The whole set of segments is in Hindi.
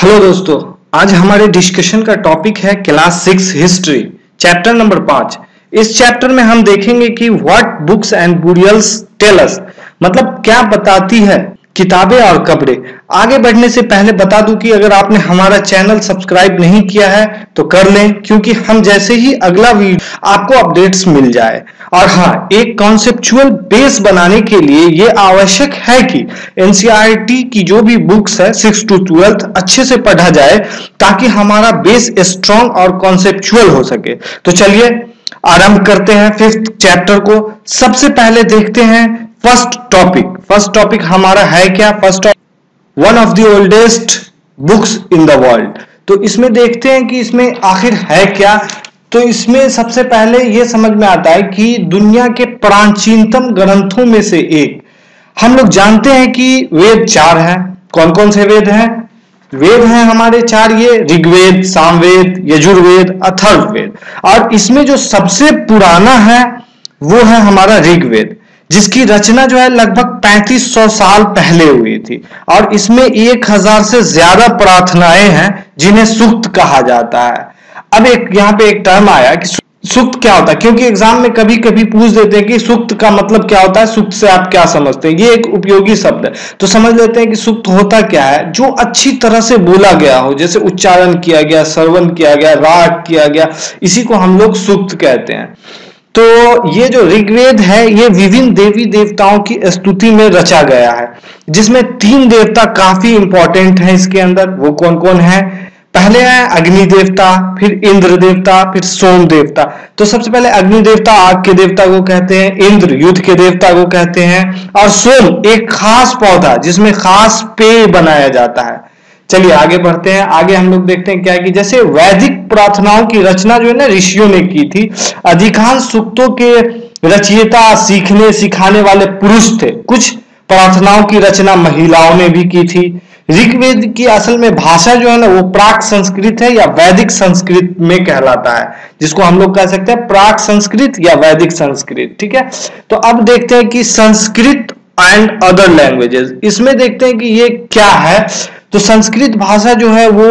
हेलो दोस्तों, आज हमारे डिस्कशन का टॉपिक है क्लास 6 हिस्ट्री, चैप्टर नंबर 5। इस चैप्टर में हम देखेंगे कि what books and burials tell us, मतलब क्या बताती है किताबें और कब्रें। आगे बढ़ने से पहले बता दूं कि अगर आपने हमारा चैनल सब्सक्राइब नहीं किया है तो कर लें, क्योंकि हम जैसे ही अगला वीडियो आपको अपडेट्स मिल जाए। और हाँ, एक कॉन्सेप्चुअल बेस बनाने के लिए यह आवश्यक है कि एनसीईआरटी की जो भी बुक्स है 6 to 12 अच्छे से पढ़ा जाए, ताकि हमारा बेस स्ट्रॉन्ग और कॉन्सेप्चुअल हो सके। तो चलिए आरंभ करते हैं 5th चैप्टर को। सबसे पहले देखते हैं फर्स्ट टॉपिक हमारा है क्या। First, one of the oldest books in the world. तो इसमें देखते हैं कि इसमें आखिर है क्या। तो इसमें सबसे पहले यह समझ में आता है कि दुनिया के प्राचीनतम ग्रंथों में से एक। हम लोग जानते हैं कि वेद 4 हैं। कौन कौन से वेद हैं? वेद हैं हमारे 4, ये ऋग्वेद, सामवेद, यजुर्वेद, अथर्ववेद। और इसमें जो सबसे पुराना है वो है हमारा ऋग्वेद, जिसकी रचना जो है लगभग 3500 साल पहले हुई थी। और इसमें 1000 से ज्यादा प्रार्थनाएं हैं जिन्हें सूक्त कहा जाता है। अब यहाँ पे एक टर्म आया कि सूक्त क्या होता है, क्योंकि एग्जाम में कभी कभी पूछ देते हैं कि सूक्त का मतलब क्या होता है, सूक्त से आप क्या समझते हैं। ये एक उपयोगी शब्द है, तो समझ लेते हैं कि सूक्त होता क्या है। जो अच्छी तरह से बोला गया हो, जैसे उच्चारण किया गया, श्रवण किया गया, राग किया गया, इसी को हम लोग सूक्त कहते हैं। तो ये जो ऋग्वेद है ये विभिन्न देवी देवताओं की स्तुति में रचा गया है, जिसमें 3 देवता काफी इंपॉर्टेंट हैं इसके अंदर। वो कौन कौन है? पहले है अग्नि देवता, फिर इंद्र देवता, फिर सोम देवता। तो सबसे पहले अग्नि देवता आग के देवता को कहते हैं, इंद्र युद्ध के देवता को कहते हैं, और सोम एक खास पौधा जिसमें खास पेय बनाया जाता है। चलिए आगे बढ़ते हैं। आगे हम लोग देखते हैं क्या कि जैसे वैदिक प्रार्थनाओं की रचना जो है ना ऋषियों ने की थी। अधिकांश सूक्तों के रचयिता सीखने सिखाने वाले पुरुष थे। कुछ प्रार्थनाओं की रचना महिलाओं ने भी की थी। ऋग्वेद की असल में भाषा जो है ना वो प्राक संस्कृत है या वैदिक संस्कृत में कहलाता है, जिसको हम लोग कह सकते हैं प्राक संस्कृत या वैदिक संस्कृत। ठीक है, तो अब देखते हैं कि संस्कृत एंड अदर लैंग्वेजेस, इसमें देखते हैं कि ये क्या है। तो संस्कृत भाषा जो है वो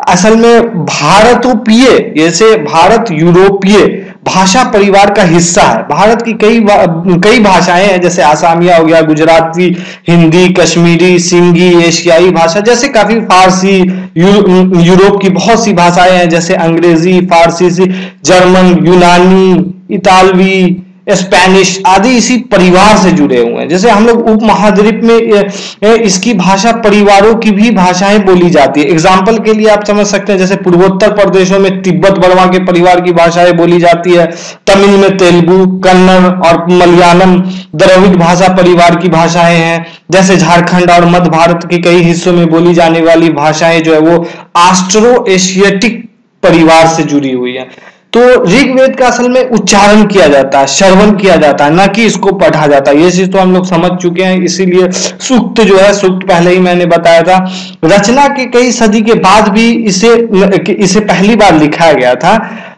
असल में भारतोपीय, जैसे भारत यूरोपीय भाषा परिवार का हिस्सा है। भारत की कई भाषाएं हैं, जैसे आसामिया हो गया, गुजराती, हिंदी, कश्मीरी, सिंधी, एशियाई भाषा, जैसे काफी फारसी, यूरोप की बहुत सी भाषाएं हैं, जैसे अंग्रेजी, फारसी, जर्मन, यूनानी, इतालवी, स्पेनिश आदि इसी परिवार से जुड़े हुए हैं। जैसे हम लोग उपमहाद्वीप में इसकी भाषा परिवारों की भी भाषाएं बोली जाती है। एग्जाम्पल के लिए आप समझ सकते हैं, जैसे पूर्वोत्तर प्रदेशों में तिब्बत बर्मा के परिवार की भाषाएं बोली जाती है। तमिल में तेलुगु, कन्नड़ और मलयालम द्रविड़ भाषा परिवार की भाषाएं हैं। जैसे झारखंड और मध्य भारत के कई हिस्सों में बोली जाने वाली भाषाएं जो है वो ऑस्ट्रो एशियाटिक परिवार से जुड़ी हुई है। तो ऋग्वेद का असल में उच्चारण किया जाता है, श्रवण किया जाता है, ना कि इसको पढ़ा जाता है। ये चीज तो हम लोग समझ चुके हैं। इसीलिए सूक्त जो है, सूक्त पहले ही मैंने बताया था, रचना के कई सदी के बाद भी इसे पहली बार लिखा गया था।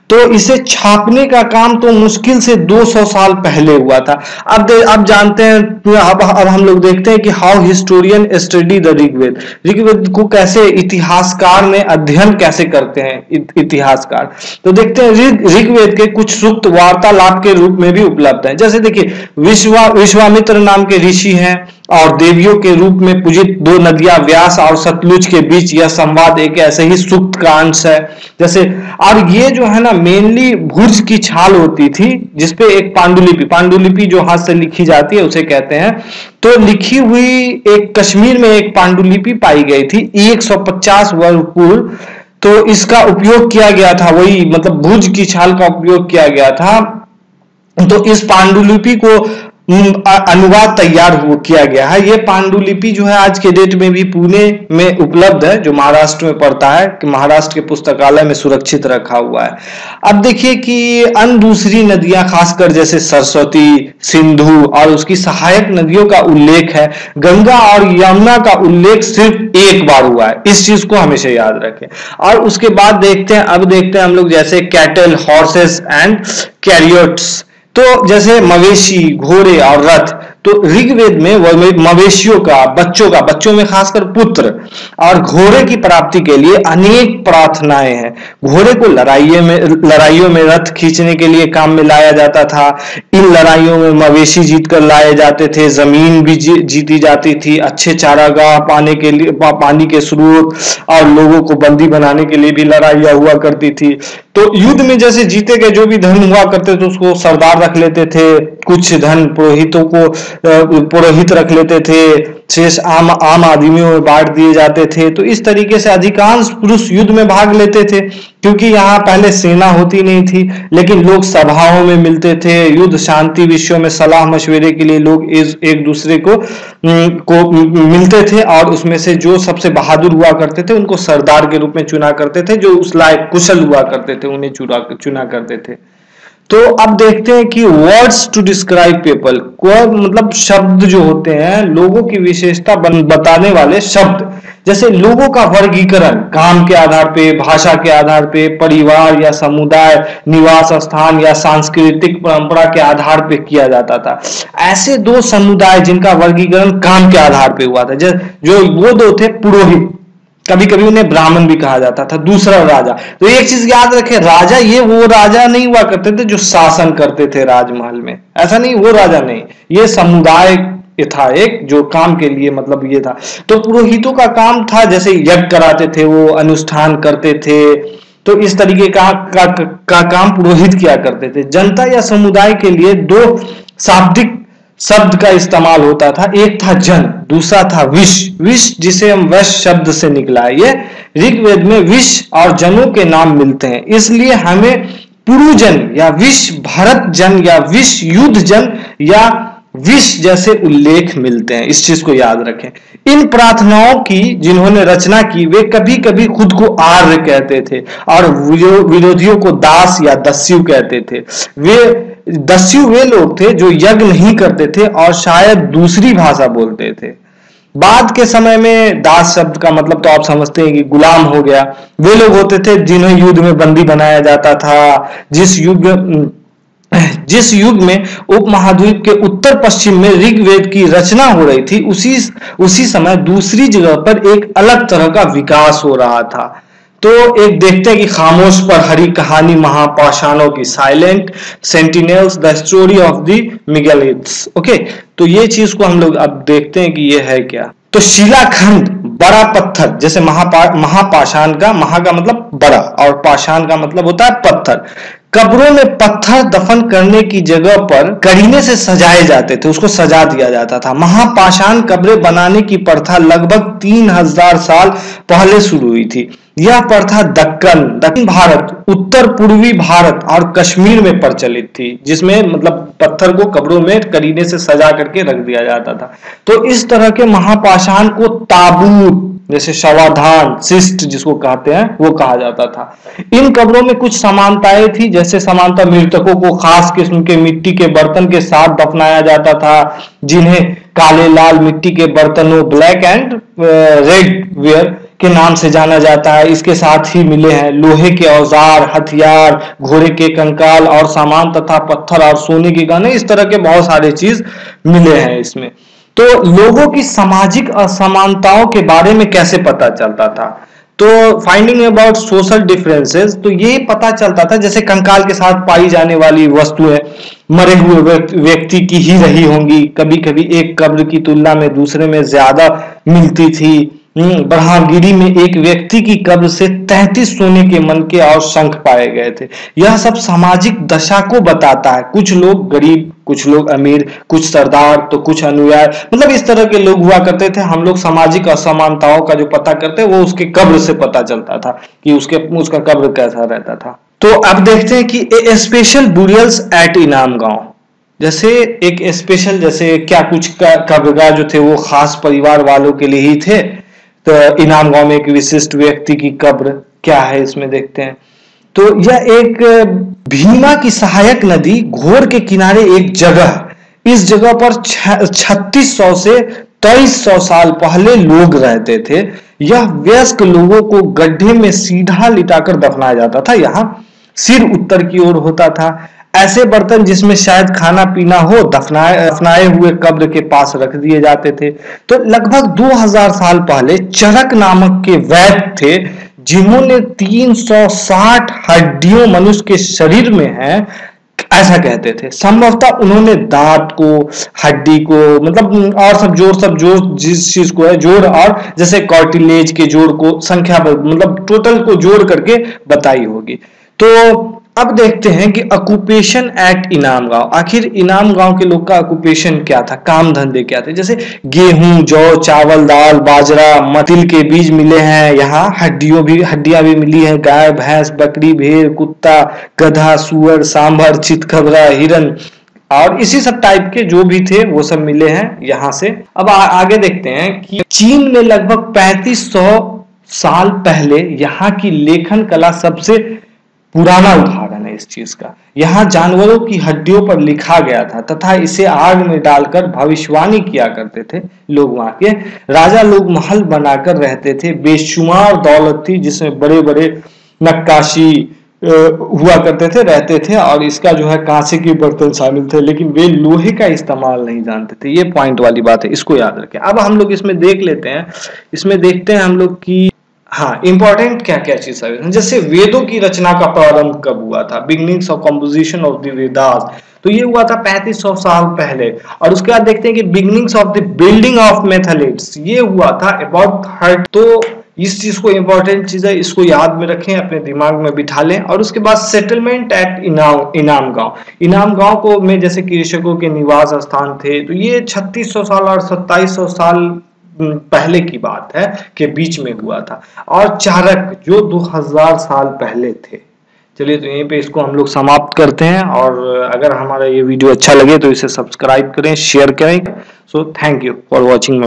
तो इसे छापने का काम तो मुश्किल से 200 साल पहले हुआ था। अब जानते हैं, अब हम लोग देखते हैं कि how historian study the Rigveda. Rigveda को कैसे इतिहासकार ने अध्ययन कैसे करते हैं इतिहासकार। तो देखते हैं ऋग्वेद के कुछ सूक्त वार्तालाप के रूप में भी उपलब्ध है। जैसे देखिए, विश्वामित्र नाम के ऋषि हैं और देवियों के रूप में पूजित 2 नदियां व्यास और सतलुज के बीच यह संवाद एक ऐसे ही सूक्त का अंश है। जैसे, और ये जो है ना मेनली भुज की छाल होती थी, जिसपे एक पांडुलिपि जो हाथ से लिखी जाती है उसे कहते हैं। तो लिखी हुई एक कश्मीर में एक पांडुलिपि पाई गई थी 150 वर्ग पूर्व। तो इसका उपयोग किया गया था, वही मतलब भुज की छाल का उपयोग किया गया था। तो इस पांडुलिपि को अनुवाद तैयार किया गया है। यह पांडुलिपि जो है आज के डेट में भी पुणे में उपलब्ध है, जो महाराष्ट्र में पड़ता है, कि महाराष्ट्र के पुस्तकालय में सुरक्षित रखा हुआ है। अब देखिए कि अन्य दूसरी नदियां, खासकर जैसे सरस्वती, सिंधु और उसकी सहायक नदियों का उल्लेख है। गंगा और यमुना का उल्लेख सिर्फ एक बार हुआ है, इस चीज को हमेशा याद रखें। और उसके बाद देखते हैं हम लोग जैसे कैटल, हॉर्सेस एंड कैरियट्स। तो जैसे मवेशी, घोड़े और रथ, तो ऋग्वेद में मवेशियों का, बच्चों में खासकर पुत्र और घोड़े की प्राप्ति के लिए अनेक प्रार्थनाएं हैं। घोड़े को लड़ाइयों में रथ खींचने के लिए काम में लाया जाता था। इन लड़ाइयों में मवेशी जीत कर लाए जाते थे, जमीन भी जीती जाती थी, अच्छे चारागाह पाने के लिए, पानी के स्रोत और लोगों को बंदी बनाने के लिए भी लड़ाइयां हुआ करती थी। तो युद्ध में जैसे जीते गए जो भी धन हुआ करते थे उसको सरदार रख लेते थे, कुछ धन पुरोहित रख लेते थे, शेष आम आदमियों में बांट दिए जाते थे। तो इस तरीके से अधिकांश पुरुष युद्ध में भाग लेते थे, क्योंकि यहाँ पहले सेना होती नहीं थी, लेकिन लोग सभाओं में मिलते थे। युद्ध शांति विषयों में सलाह मशवरे के लिए लोग एक दूसरे को मिलते थे, और उसमें से जो सबसे बहादुर हुआ करते थे उनको सरदार के रूप में चुना करते थे, जो उस लायक कुशल हुआ करते थे उन्हें चुना करते थे। तो अब देखते हैं कि वर्ड्स टू डिस्क्राइब पीपल, मतलब शब्द जो होते हैं, लोगों की विशेषता बताने वाले शब्द। जैसे लोगों का वर्गीकरण काम के आधार पे, भाषा के आधार पे, परिवार या समुदाय, निवास स्थान या सांस्कृतिक परंपरा के आधार पे किया जाता था। ऐसे दो समुदाय जिनका वर्गीकरण काम के आधार पे हुआ था, जो वो दो थे पुरोहित, कभी कभी उन्हें ब्राह्मण भी कहा जाता था, दूसरा राजा। तो एक चीज याद रखें, राजा ये वो राजा नहीं हुआ करते थे जो शासन करते थे राजमहल में, ऐसा नहीं, वो राजा नहीं, ये समुदाय था एक जो काम के लिए, मतलब ये था। तो पुरोहितों का काम था, जैसे यज्ञ कराते थे, वो अनुष्ठान करते थे, तो इस तरीके का काम पुरोहित किया करते थे। जनता या समुदाय के लिए दो शाब्दिक शब्द का इस्तेमाल होता था, एक था जन, दूसरा था विश। विश जिसे हम वैश्य शब्द से निकला है, ये ऋग्वेद में विश और जनों के नाम मिलते हैं, इसलिए हमें पुरुजन या विश भरत जन या विश युद्ध जन या विश जैसे उल्लेख मिलते हैं। इस चीज को याद रखें। इन प्रार्थनाओं की जिन्होंने रचना की वे कभी कभी खुद को आर्य कहते थे और विरोधियों को दास या दस्यु कहते थे। दस्यु वे लोग थे जो यज्ञ नहीं करते थे और शायद दूसरी भाषा बोलते थे। बाद के समय में दास शब्द का मतलब तो आप समझते हैं कि गुलाम हो गया। वे लोग होते थे जिन्हें युद्ध में बंदी बनाया जाता था। जिस युग में उपमहाद्वीप के उत्तर पश्चिम में ऋग्वेद की रचना हो रही थी, उसी समय दूसरी जगह पर एक अलग तरह का विकास हो रहा था। तो एक देखते हैं कि खामोश पर हरी कहानी, महापाषाणों की, silent sentinels, the story of the megaliths. Okay, तो ये चीज को हम लोग अब देखते हैं कि ये है क्या। तो शिलाखंड, बड़ा पत्थर, जैसे महापाषाण का, महा का मतलब बड़ा और पाषाण का मतलब होता है पत्थर। कब्रों में पत्थर दफन करने की जगह पर करीने से सजाए जाते थे, उसको सजा दिया जाता था। महापाषाण कब्रें बनाने की प्रथा लगभग 3000 साल पहले शुरू हुई थी। यह प्रथा दक्षिण भारत, उत्तर पूर्वी भारत और कश्मीर में प्रचलित थी, जिसमें मतलब पत्थर को कब्रों में करीने से सजा करके रख दिया जाता था। तो इस तरह के महापाषाण को ताबूत, जैसे शवाधान, शिष्ट जिसको कहते हैं, वो कहा जाता था। इन कब्रों में कुछ समानताएं थी, जैसे समानता मृतकों को खास किस्म के मिट्टी के बर्तन के साथ दफनाया जाता था, जिन्हें काले लाल मिट्टी के बर्तनों, ब्लैक एंड रेड वेयर के नाम से जाना जाता है। इसके साथ ही मिले हैं लोहे के औजार, हथियार, घोड़े के कंकाल और सामान तथा पत्थर और सोने के गहने। इस तरह के बहुत सारे चीज मिले हैं इसमें। तो लोगों की सामाजिक असमानताओं के बारे में कैसे पता चलता था? तो फाइंडिंग अबाउट सोशल डिफरेंसेस, तो ये पता चलता था जैसे कंकाल के साथ पाई जाने वाली वस्तुएं मरे हुए व्यक्ति की ही रही होंगी। कभी कभी एक कब्र की तुलना में दूसरे में ज्यादा मिलती थी। ब्रह्मगिरी में एक व्यक्ति की कब्र से 33 सोने के मनके और शंख पाए गए थे। यह सब सामाजिक दशा को बताता है। कुछ लोग गरीब, कुछ लोग अमीर, कुछ सरदार तो कुछ अनुयायी, मतलब इस तरह के लोग हुआ करते थे। हम लोग सामाजिक असमानताओं का जो पता करते वो उसके कब्र से पता चलता था कि उसका कब्र कैसा रहता था। तो अब देखते हैं कि ए स्पेशल बुरियल्स एट इनाम गांव, जैसे एक स्पेशल, जैसे क्या कुछ कब्रगाह जो थे वो खास परिवार वालों के लिए ही थे। तो इनाम गांव में एक विशिष्ट व्यक्ति की कब्र क्या है इसमें देखते हैं। तो यह एक भीमा की सहायक नदी घोर के किनारे एक जगह, इस जगह पर 3600 से 2300 साल पहले लोग रहते थे। यह वयस्क लोगों को गड्ढे में सीधा लिटाकर दफनाया जाता था। यहाँ सिर उत्तर की ओर होता था। ऐसे बर्तन जिसमें शायद खाना पीना हो दफनाए हुए कब्र के पास रख दिए जाते थे। तो लगभग 2000 साल पहले चरक नामक के वैद्य थे जिन्होंने 360 हड्डियों मनुष्य के शरीर में है ऐसा कहते थे। संभवतः उन्होंने दांत को, हड्डी को, मतलब और सब जोड़ जिस चीज को है जोड़, और जैसे कार्टिलेज के जोड़ को संख्या मतलब टोटल को जोड़ करके बताई होगी। तो अब देखते हैं कि ऑक्यूपेशन एट इनाम गांव, आखिर इनाम गांव के लोग का ऑक्यूपेशन क्या था, काम धंधे क्या थे। जैसे गेहूं, जौ, चावल, दाल, बाजरा, तिल के बीज मिले हैं, यहाँ हड्डियां भी मिली हैं, गाय, भैंस, बकरी, भेड़, कुत्ता, गधा, सुअर, सांभर, चितकबरा, हिरन और इसी सब टाइप के जो भी थे वो सब मिले हैं यहाँ से। अब आगे देखते हैं कि चीन में लगभग 3500 साल पहले यहाँ की लेखन कला सबसे पुराना उदाहरण है इस चीज का। यहाँ जानवरों की हड्डियों पर लिखा गया था तथा इसे आग में डालकर भविष्यवाणी किया करते थे लोग। वहां के राजा लोग महल बनाकर रहते थे, बेशुमार दौलत थी जिसमें बड़े बड़े नक्काशी हुआ करते थे, रहते थे, और इसका जो है कांसे के बर्तन शामिल थे, लेकिन वे लोहे का इस्तेमाल नहीं जानते थे। ये पॉइंट वाली बात है, इसको याद रखें। अब हम लोग इसमें देख लेते हैं, इसमें देखते हैं हम लोग की हाँ इंपॉर्टेंट क्या क्या चीज है। जैसे वेदों की रचना का प्रारंभ कब हुआ था, beginnings of composition of the Vedas, तो ये हुआ था 3500 साल पहले। और उसके बाद देखते हैं कि beginnings of the building of मेथलेट्स, ये हुआ था अबाउट 30। तो इस चीज को इंपॉर्टेंट चीज है, इसको याद में रखें, अपने दिमाग में बिठा लें। और उसके बाद सेटलमेंट एट इनाम गांव, इनाम गांव को में जैसे कृषकों के निवास स्थान थे, तो ये 3600 साल और 2700 साल पहले की बात है के बीच में हुआ था। और चारक जो 2000 साल पहले थे। चलिए तो यहीं पे इसको हम लोग समाप्त करते हैं, और अगर हमारा ये वीडियो अच्छा लगे तो इसे सब्सक्राइब करें, शेयर करें। So thank you for watching.